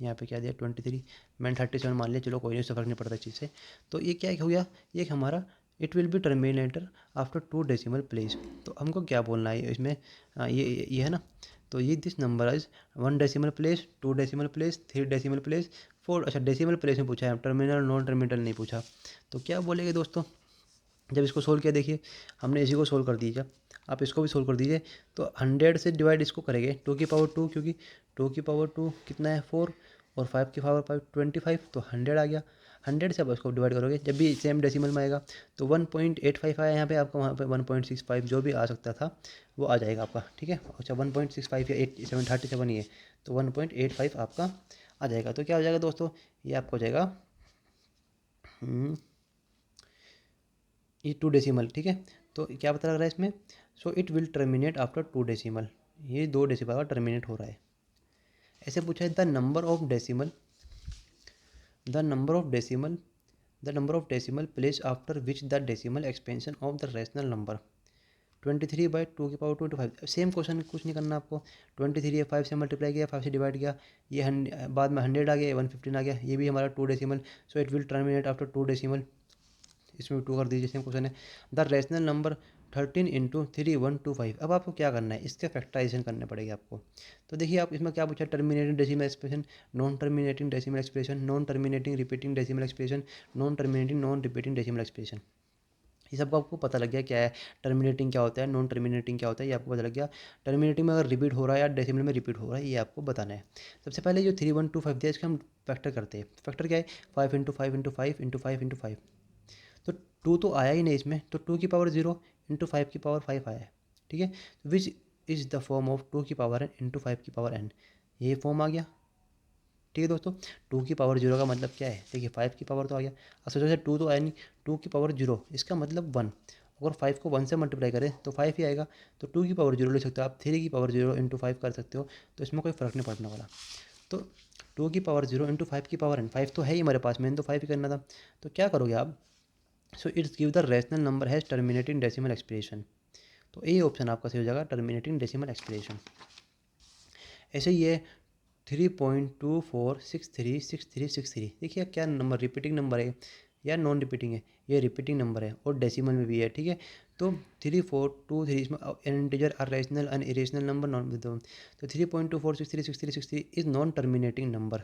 यहाँ पे क्या दिया 23, मैंने 37 मान लिया, चलो कोई नहीं, उससे फर्क नहीं पड़ता चीज़ से। तो ये क्या हो गया, ये हमारा it will be terminator after 2 decimal place. तो हमको क्या बोलना है इसमें, ये है ना। तो ये this number is 1 decimal place, 2 decimal place, 3 decimal place, 4, अच्छा डेसिमल प्लेस में पूछा है, टर्मिनल नॉन टर्मिनल नहीं पूछा। तो क्या बोलेंगे दोस्तों, जब इसको सोल्व किया, देखिए हमने इसी को सोल्व कर दीजिए, आप इसको भी सोल्व कर दीजिए। तो 100 से डिवाइड इसको करेंगे 2 की पावर 2, क्योंकि 2 की पावर 2 कितना है 4, और 5 की पावर 5 25, तो 100 आ गया। 100 से आप इसको डिवाइड करोगे, जब भी सेम डेसिमल में आएगा, तो 1.85 आया यहाँ पे आपका, वहाँ पे 1.65 जो भी आ सकता था वो आ जाएगा आपका, ठीक है। अच्छा 1.65 या 37 ही है, तो 1.85 आपका आ जाएगा। तो क्या हो जाएगा दोस्तों, ये आपको हो जाएगा ये 2 डेसिमल, ठीक है। तो क्या पता लग रहा है इसमें, so it will terminate after 2 decimal, ये 2 डेसिमल का टर्मिनेट हो रहा है। ऐसे पूछा है the number of decimal, the number of decimal the number of decimal place after which the decimal expansion of the rational number. 23/2 की पावर 2 × 5, सेम क्वेश्चन, कुछ नहीं करना आपको। 23 है, 5 से मल्टीप्लाई किया, 5 से डिवाइड किया, ये बाद में 100 आ गया, 115 आ गया, ये भी हमारा 2 decimal. So it will terminate after 2 decimal, इसमें 2 कर दीजिए, सेम क्वेश्चन है। The rational number 13 × 3125। अब आपको क्या करना है, इसके फैक्टराइजेशन करने पड़ेगी आपको। तो देखिए आप इसमें क्या पूछा, terminating decimal expression, non terminating decimal expression, non terminating repeating decimal expression, non terminating non repeating decimal expression. ये सब आपको पता लग गया क्या है, टर्मिनेटिंग क्या होता है, नॉन टर्मिनेटिंग क्या होता है, ये आपको पता लग गया। टर्मिनेटिंग में अगर रिपीट हो रहा है या डेसिमल में रिपीट हो रहा है, ये आपको बताना है। सबसे पहले जो 3125 दिया, इसका हम फैक्टर करते हैं। फैक्टर क्या है, 5 × 5 × 5 × 5 × 5। तो 2 तो आया ही नहीं इसमें, तो 2 की पावर 0 × 5 की पावर 5 आया है, ठीक है। Which is the form of 2 की पावर n × 5 की पावर n, ये फॉर्म आ गया, ठीक है दोस्तों। 2 की पावर 0 का मतलब क्या है, देखिए 5 की पावर तो आ गया, अब सोचो से 2 तो आया नहीं, 2 की पावर 0 इसका मतलब 1, अगर 5 को 1 से मल्टीप्लाई करें तो 5 ही आएगा। तो 2 की पावर 0 ले सकते हो आप, 3 की पावर 0 × 5 कर सकते हो, तो इसमें कोई फ़र्क नहीं पड़ने वाला। तो 2 की पावर 0 × 5 की पावर n, 5 तो है ही हमारे पास, मैंने तो 5 ही करना था। तो क्या करोगे आप, so it's give the rational number has terminating decimal expression. तो ये ऑप्शन आपका सही हो जाएगा, टर्मिनेटिंग डेसिमल एक्सप्रेशन। ऐसे ही है 3.24636363। देखिए क्या नंबर, रिपीटिंग नंबर है या नॉन रिपीटिंग है, ये रिपीटिंग नंबर है और डेसिमल में भी है, ठीक है। तो 3423 इसमें an integer or rational an irrational number non, तो 3.24636363 is non terminating number,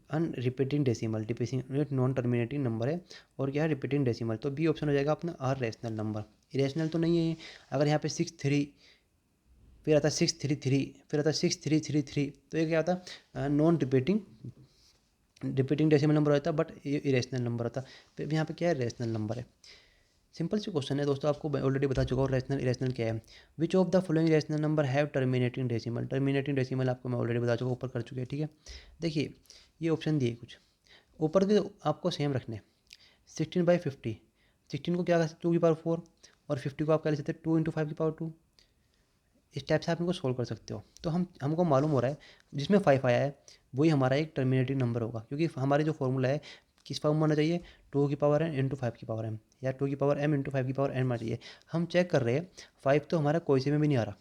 unrepeating decimal, डिपेसिंग नॉन टर्मिनेटिंग नंबर है, और क्या है रिपीटिंग डेसिमल। तो बी ऑप्शन हो जाएगा अपना आर रैशनल नंबर, इरेशनल तो नहीं है ये। अगर यहाँ पे 63, फिर आता 633, फिर आता 6333, तो ये क्या होता, non repeating, repeating decimal number होता है, बट ये इरेशनल नंबर होता है। फिर यहाँ पे क्या है, रेशनल नंबर है। सिंपल सी क्वेश्चन है दोस्तों, आपको ऑलरेडी बता चुका हूँ रेशनल इरेशनल क्या है। Which of the following rational number have terminating decimal, terminating decimal आपको मैं ऑलरेडी बता चुका हूँ, ऊपर कर चुके हैं, ठीक है। देखिए ये ऑप्शन दिए कुछ ऊपर के, आपको सेम रखने। 16/50, 16 को क्या कर सकते 2 की पावर 4, और 50 को आप क्या ले सकते हैं 2 × 5 की पावर 2। इस टाइप से आप इनको सोल्व कर सकते हो। तो हमको मालूम हो रहा है जिसमें 5 आया है वही हमारा एक टर्मिनेटिंग नंबर होगा, क्योंकि हमारे जो फॉर्मूला है किस फॉर्म में होना चाहिए, 2 की पावर n × 5 की पावर m, या 2 की पावर m × 5 की पावर n होना चाहिए। हम चेक कर रहे हैं 5 तो हमारा कोई से में भी नहीं आ रहा,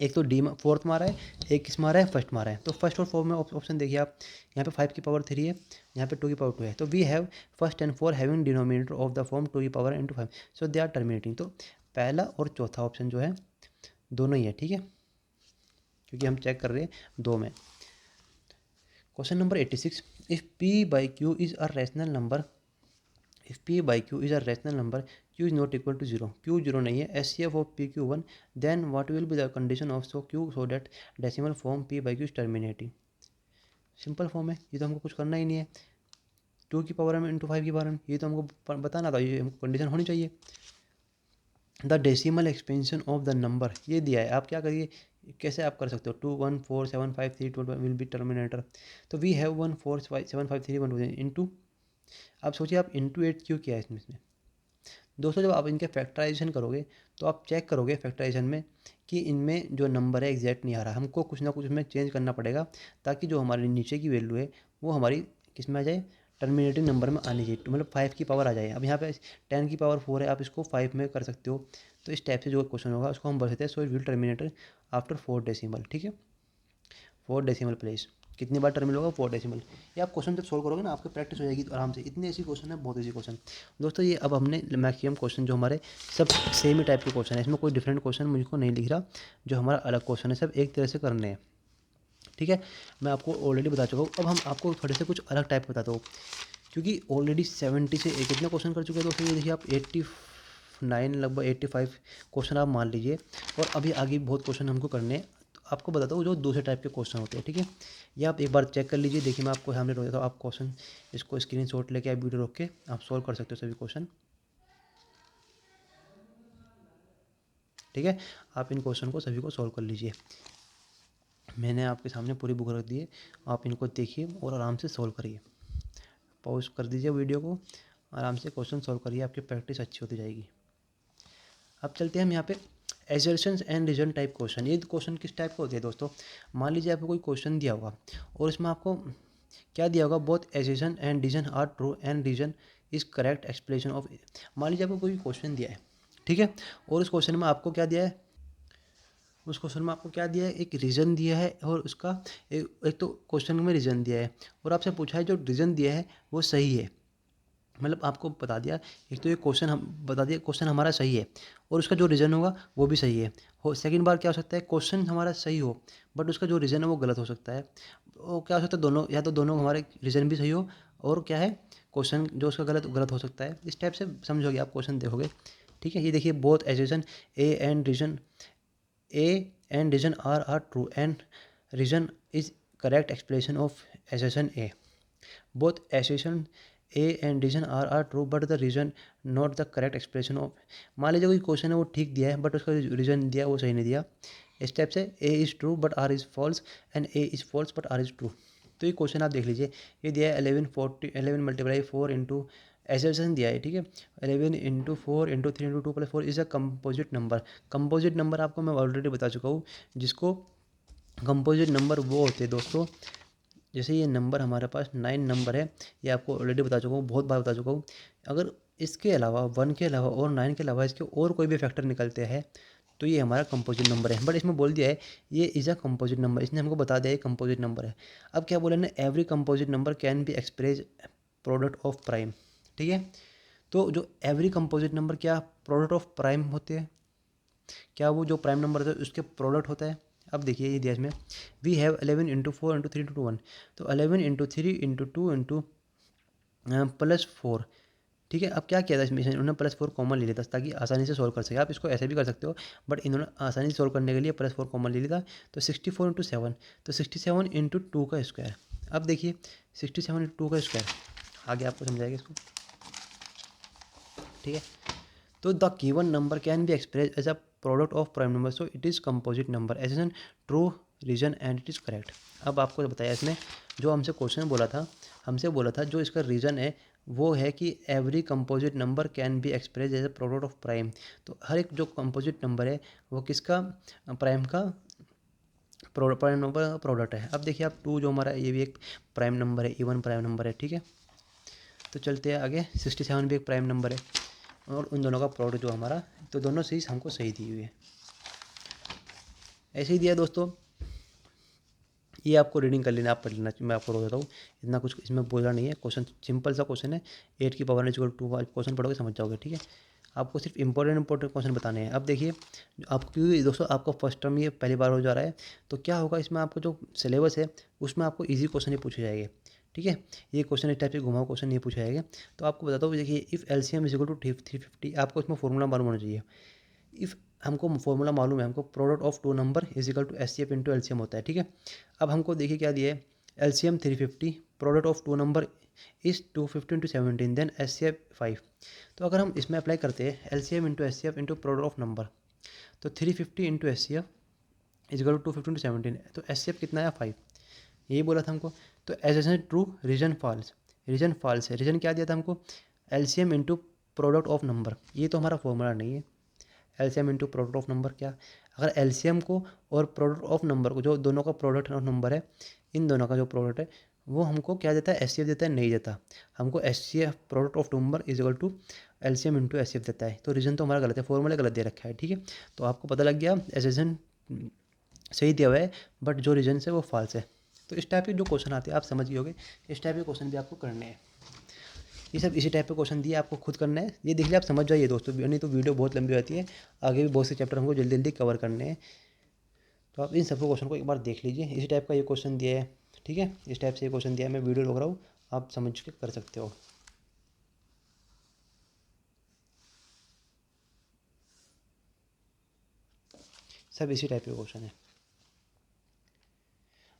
एक तो डी फोर्थ में आ रहा है, एक किस में आ रहा है, फर्स्ट में आ रहा है। तो फर्स्ट और फोर्थ में ऑप्शन देखिए आप, यहाँ पे 5 की पावर 3 है, यहाँ पे 2 की पावर 2 है। तो we have first and four having denominator of the form 2 की power n × 5, so they are terminating. तो पहला और चौथा ऑप्शन जो है दोनों ही है, ठीक है। क्योंकि हम चेक कर रहे हैं दो में। Question number 86, if P by Q is a rational number, if p by q is a rational number, q is not equal to 0, q 0 नहीं है, SCF of p q 1, then what will be the condition of so q so that decimal form p by q is terminating। Simple form है, ये तो हमको कुछ करना ही नहीं है, 2 की पावर में इंटू 5 की पावर में, ये तो हमको बताना था, ये हमको कंडीशन होनी चाहिए। The decimal expansion of the number ये दिया है, आप क्या करिए, कैसे आप कर सकते हो, 2 1 4 7 5 3 2 विल बी टर्मिनेटर, तो वी हैव 1 4 7 5 3 1 इंटू, आप सोचिए आप इंटू 8 क्यों किया है इसमें। दोस्तों जब आप इनके फैक्टराइजेशन करोगे तो आप चेक करोगे फैक्टराइजेशन में कि इनमें जो नंबर है एग्जैक्ट नहीं आ रहा, हमको कुछ ना कुछ इसमें चेंज करना पड़ेगा ताकि जो हमारे नीचे की वैल्यू है वो हमारी किस में आ जाए, टर्मिनेटिंग नंबर में आनी चाहिए, मतलब 5 की पावर आ जाए। अब यहाँ पे 10 की पावर 4 है, आप इसको 5 में कर सकते हो, तो इस टाइप से जो क्वेश्चन होगा उसको हम बोल सकते हैं so it will terminator after 4 decimal, ठीक है, 4 डेसिमल प्लेस, कितनी बार टर्मिनल होगा 4 डेसिमल। ये आप क्वेश्चन जब सोल्व करोगे ना आपकी प्रैक्टिस हो जाएगी तो आराम से, इतने ऐसी क्वेश्चन है, बहुत ईजी क्वेश्चन। दोस्तों ये अब हमने मैक्सिमम क्वेश्चन जो हमारे सब सेम ही टाइप के क्वेश्चन है, इसमें कोई डिफरेंट क्वेश्चन मुझको नहीं दिख रहा, जो हमारा अलग क्वेश्चन है सब एक तरह से करने हैं, ठीक है। मैं आपको ऑलरेडी बता चुका हूँ, अब हम आपको थोड़े से कुछ अलग टाइप बताता हूँ, क्योंकि ऑलरेडी 70 से कितने क्वेश्चन कर चुके हैं दोस्तों, ये देखिए आप 89 लगभग 85 क्वेश्चन आप मान लीजिए, और अभी आगे बहुत क्वेश्चन हमको करने हैं। तो आपको बताता हूँ जो दूसरे टाइप के क्वेश्चन होते हैं, ठीक है, ये आप एक बार चेक कर लीजिए। देखिए मैं आपको सामने रोक देता हूँ, आप क्वेश्चन इसको स्क्रीनशॉट लेके आप वीडियो रोक के आप सॉल्व कर सकते हो सभी क्वेश्चन, ठीक है। आप इन क्वेश्चन को सभी को सॉल्व कर लीजिए, मैंने आपके सामने पूरी बुक रख दी है, आप इनको देखिए और आराम से सॉल्व करिए, पॉज कर दीजिए वीडियो को, आराम से क्वेश्चन सॉल्व करिए, आपकी प्रैक्टिस अच्छी होती जाएगी। अब चलते हैं हम यहाँ पे assertions and reason type question. ये क्वेश्चन किस टाइप का होते हैं दोस्तों, मान लीजिए आपको कोई क्वेश्चन दिया होगा और इसमें आपको क्या दिया होगा, both assertion and reason are true and reason is correct explanation of. मान लीजिए आपको कोई क्वेश्चन दिया है, ठीक है, और उस क्वेश्चन में आपको क्या दिया है, उस क्वेश्चन में आपको क्या दिया है, एक रीज़न दिया है, और उसका एक तो क्वेश्चन में रीज़न दिया है और आपसे पूछा है जो रीज़न दिया है वो सही है, मतलब आपको बता दिया, एक तो ये क्वेश्चन हम बता दिया क्वेश्चन हमारा सही है और उसका जो रीज़न होगा वो भी सही है। हो सेकंड बार क्या हो सकता है, क्वेश्चन हमारा सही हो बट उसका जो रीज़न है वो गलत हो सकता है, वो क्या हो सकता है, दोनों, या तो दोनों हमारे रीज़न भी सही हो और क्या है क्वेश्चन जो उसका गलत गलत हो सकता है। इस टाइप से समझोगे आप, क्वेश्चन देखोगे, ठीक है। ये देखिए both assertion A and reason, A and reason are true and reason is correct explanation of assertion A. Both assertion A and reason are true but the reason not the correct explanation of। मान लीजिए कोई question है वो ठीक दिया है but उसका reason दिया वो सही नहीं दिया, इस टाइप से A is true but R is false and A is false but R is true. तो ये क्वेश्चन आप देख लीजिए, ये दिया है 11 मल्टीप्लाई 4 इंटू, एसर्शन दिया है, ठीक है, 11 into 4 into 3 into 2 plus 4 is a composite number. Composite number आपको मैं ऑलरेडी बता चुका हूँ, जिसको कंपोजिट नंबर वो होते हैं दोस्तों, जैसे ये नंबर हमारे पास 9 नंबर है, ये आपको ऑलरेडी बता चुका हूँ, बहुत बार बता चुका हूँ। अगर इसके अलावा 1 के अलावा और 9 के अलावा इसके और कोई भी फैक्टर निकलते हैं तो ये हमारा कंपोजिट नंबर है, बट इसमें बोल दिया है ये इज़ अ कंपोजिट नंबर, इसने हमको बता दिया है कंपोजिट नंबर है। अब क्या बोले ना, every composite number can be express product of prime, ठीक है। तो जो एवरी कंपोजिट नंबर क्या प्रोडक्ट ऑफ प्राइम होते हैं, क्या वो जो प्राइम नंबर होता है उसके प्रोडक्ट होता है। अब देखिए ये दिया इसमें, we have 11 into 4 into 3 into 1, तो 11 इंटू 3 इंटू 2 इंटू प्लस 4, ठीक है। अब क्या किया था इसमें, उन्होंने प्लस 4 कॉमन ले लिया था ताकि आसानी से सॉल्व कर सके। आप इसको ऐसे भी कर सकते हो बट इन्होंने आसानी से सॉल्व करने के लिए प्लस 4 कॉमन ले लिया था, तो 64 इंटू 7, तो 67 इंटू 2 का स्क्वायर। अब देखिए 67 इंटू 2 का स्क्वायर, आगे आपको समझाएगा इसको, ठीक है। तो the given number can be express as a product of prime number, so it is composite number, as true reason and it is correct. अब आपको बताया इसमें जो हमसे क्वेश्चन बोला था, हमसे बोला था जो इसका रीज़न है वो है कि every composite number can be express as a product of prime. तो हर एक जो कंपोजिट नंबर है वो किसका, प्राइम का प्राइम नंबर का प्रोडक्ट है। अब देखिए आप 2 जो हमारा ये भी एक प्राइम नंबर है, इवन प्राइम नंबर है, ठीक है। तो चलते हैं आगे, 67 भी एक प्राइम नंबर है और उन दोनों का प्रोडक्ट जो हमारा, तो दोनों चीज़ हमको सही दी हुई है, ऐसे ही दिया दोस्तों। ये आपको रीडिंग कर लेना, आप पढ़ लेना, मैं आपको रोक देता हूँ, इतना कुछ इसमें बोलना नहीं है, क्वेश्चन सिंपल सा क्वेश्चन है, 8 की पावर इक्वल टू 5, क्वेश्चन पढ़ोगे समझ जाओगे, ठीक है। आपको सिर्फ इंपॉर्टेंट क्वेश्चन बताने हैं। अब देखिए क्योंकि दोस्तों आपका फर्स्ट टर्म ये पहली बार हो जा रहा है, तो क्या होगा इसमें आपको जो सिलेबस है उसमें आपको ईजी क्वेश्चन ही पूछे जाएंगे। ठीक है, ये क्वेश्चन इस टाइप से घुमाओ क्वेश्चन नहीं पूछे जाएंगे। तो आपको बताता हूँ, देखिए if LCM is equal to 350, आपको इसमें फॉर्मूला मालूम होना चाहिए। इफ़ हमको फॉर्मूला मालूम है, हमको product of two number is equal to H C F into LCM होता है। ठीक है, अब हमको देखिए क्या दिया है, LCM 350, product of two number is 250 into 17, then H C F 5। तो अगर हम इसमें अप्लाई करते हैं LCM into H C F into product of number, तो 350 into H C F is equal to 250 into 17, तो एच सी एफ कितना है 5, यही बोला था हमको। तो as true, reason false, reason false है। रीजन क्या दिया था हमको, LCM into product of number, ये तो हमारा फॉर्मूला नहीं है। LCM into product of number क्या, अगर एलसीएम को और प्रोडक्ट ऑफ नंबर को, जो दोनों का प्रोडक्ट ऑफ नंबर है, इन दोनों का जो प्रोडक्ट है वो हमको क्या देता है, एच सी एफ देता है, नहीं देता हमको। H C F product of number is equal to LCM into H C F देता है। तो रीजन तो हमारा गलत है, फॉर्मूला गलत दे रखा है। ठीक है, तो आपको पता लग गया एसेशन सही दिया हुआ है, बट जो रीजन है वो फॉल्स है। तो इस टाइप के जो क्वेश्चन आते हैं आप समझ गए होगे, इस टाइप के क्वेश्चन भी आपको करने हैं। ये सब इसी टाइप के क्वेश्चन दिए, आपको खुद करना है। ये देख लिया, आप समझ जाइए दोस्तों, नहीं तो वीडियो बहुत लंबी होती है, आगे भी बहुत से चैप्टर हमको जल्दी जल्दी कवर करने हैं। तो आप इन सबको क्वेश्चन को एक बार देख लीजिए। इसी टाइप का ये क्वेश्चन दिया है, ठीक है, इस टाइप से ये क्वेश्चन दिया है, मैं वीडियो रोक रहा हूँ, आप समझ के कर सकते हो। सब इसी टाइप के क्वेश्चन है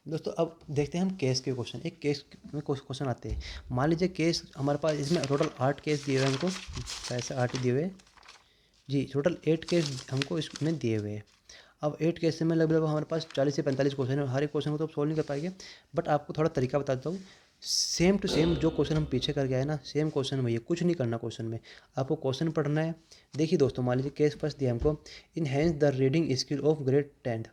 दोस्तों। अब देखते हैं हम केस के क्वेश्चन। एक केस में क्वेश्चन आते हैं, मान लीजिए केस हमारे पास, इसमें टोटल 8 केस दिए हुए हैं हमको, ऐसे 8 ही दिए हुए हैं जी, टोटल 8 केस हमको इसमें दिए हुए हैं। अब 8 केस में लगभग हमारे पास 40 से 45 क्वेश्चन है। हर एक क्वेश्चन को तो आप सोल्व नहीं कर पाएंगे, बट आपको थोड़ा तरीका बताता हूँ। सेम टू सेम जो क्वेश्चन हम पीछे करके आए ना, सेम क्वेश्चन वही है, कुछ नहीं करना क्वेश्चन में, आपको क्वेश्चन पढ़ना है। देखिए दोस्तों, मान लीजिए केस फर्स्ट दिया हमको, enhance the reading skill of grade 10th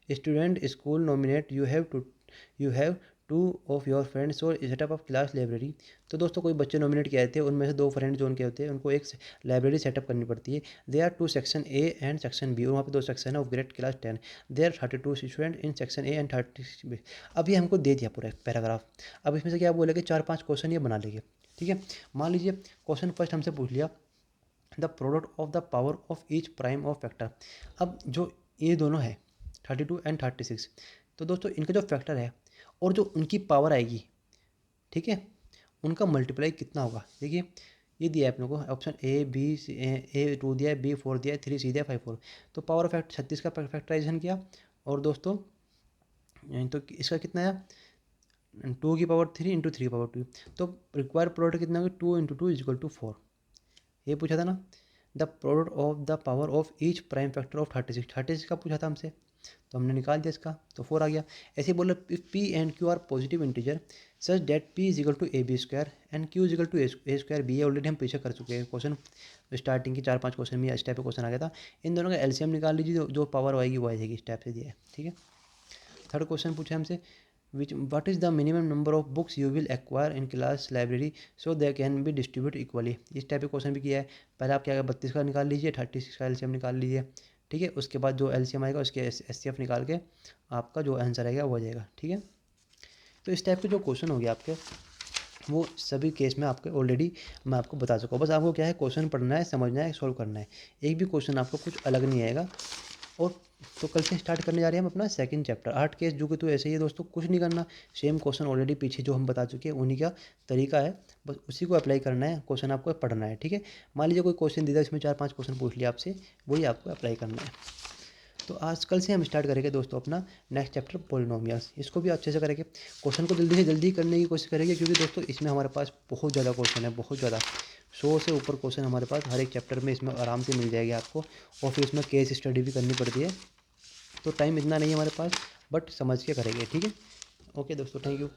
student school nominate, you have two of your friends और सेटअप ऑफ क्लास लाइब्रेरी। तो दोस्तों कोई बच्चे नॉमिनेट किए थे, उनमें से 2 फ्रेंड जो उनके होते हैं उनको एक लाइब्रेरी सेटअप करनी पड़ती है। They are 2 section A and section B, और वहाँ पे 2 सेक्शन है of grade class 10। They are 32 student in section A and 30 B. अब ये हमको दे दिया पूरा एक पैराग्राफ। अब इसमें से क्या बोलेंगे, 4-5 क्वेश्चन ये बना लेंगे। ठीक है, मान लीजिए क्वेश्चन फर्स्ट हमसे पूछ लिया, the product of the power of each prime of factor. अब जो ये दोनों है 32 एंड 36, तो दोस्तों इनका जो फैक्टर है और जो उनकी पावर आएगी, ठीक है, उनका मल्टीप्लाई कितना होगा। देखिए ये दिया है आप लोगों को, ऑप्शन ए बी, ए 2 दिया है, बी 4 दिया है, 3 सी दिया है, 5 4। तो पावर ऑफ 36 का फैक्टराइजेशन किया, और दोस्तों तो इसका कितना है, 2 की पावर 3 इंटू 3 की पावर 2। तो रिक्वायर्ड प्रोडक्ट कितना होगा, 2 इंटू 2 इज इक्वल टू 4। ये पूछा था ना, the product of the power of each prime factor of 36 का पूछा था हमसे, तो हमने निकाल दिया इसका, तो 4 आ गया। ऐसे ही बोला, if p and q are positive integer such that p is equal to A B square and q is equal to A square B. Already हम पीछे कर चुके हैं क्वेश्चन, स्टार्टिंग की 4-5 क्वेश्चन में इस टाइप का क्वेश्चन आ गया था। इन दोनों का एलसीएम निकाल लीजिए, जो पावर आएगी वो आ जाएगी, इस टाइप से दिया है। ठीक है, थर्ड क्वेश्चन पूछा हमसे, what is the minimum number of books you will acquire in class library so they can be distributed equally। इस टाइप के क्वेश्चन भी किया है। पहले आप क्या 32 का निकाल लीजिए, 36 का एलसीएम निकाल लीजिए। ठीक है, उसके बाद जो एलसीएम आएगा उसके एचसीएफ निकाल के आपका जो आंसर आएगा वो आ जाएगा। ठीक है, तो इस टाइप के जो क्वेश्चन हो गए आपके, वो सभी केस में आपके ऑलरेडी मैं आपको बता चुका हूँ। बस आपको क्या है, क्वेश्चन पढ़ना है, समझना है, सॉल्व करना है। एक भी क्वेश्चन आपको कुछ अलग नहीं आएगा। और तो कल से स्टार्ट करने जा रहे हैं हम अपना सेकंड चैप्टर, 8 केस जो कि तो ऐसे ही है दोस्तों, कुछ नहीं करना। सेम क्वेश्चन ऑलरेडी पीछे जो हम बता चुके हैं उन्हीं का तरीका है, बस उसी को अप्लाई करना है, क्वेश्चन आपको पढ़ना है। ठीक है, मान लीजिए कोई क्वेश्चन दे दिया, इसमें 4-5 क्वेश्चन पूछ लिया आपसे, वही आपको अप्लाई करना है। तो आज कल से हम स्टार्ट करेंगे दोस्तों अपना नेक्स्ट चैप्टर पॉलिनोमियल्स। इसको भी अच्छे से करेंगे, क्वेश्चन को जल्दी से जल्दी करने की कोशिश करेंगे, क्योंकि दोस्तों इसमें हमारे पास बहुत ज़्यादा क्वेश्चन है, बहुत ज़्यादा 100 से ऊपर क्वेश्चन हमारे पास हर एक चैप्टर में इसमें आराम से मिल जाएगी आपको। और फिर इसमें केस स्टडी भी करनी पड़ती है, तो टाइम इतना नहीं है हमारे पास, बट समझ के करेंगे। ठीक है, ओके दोस्तों, थैंक यू।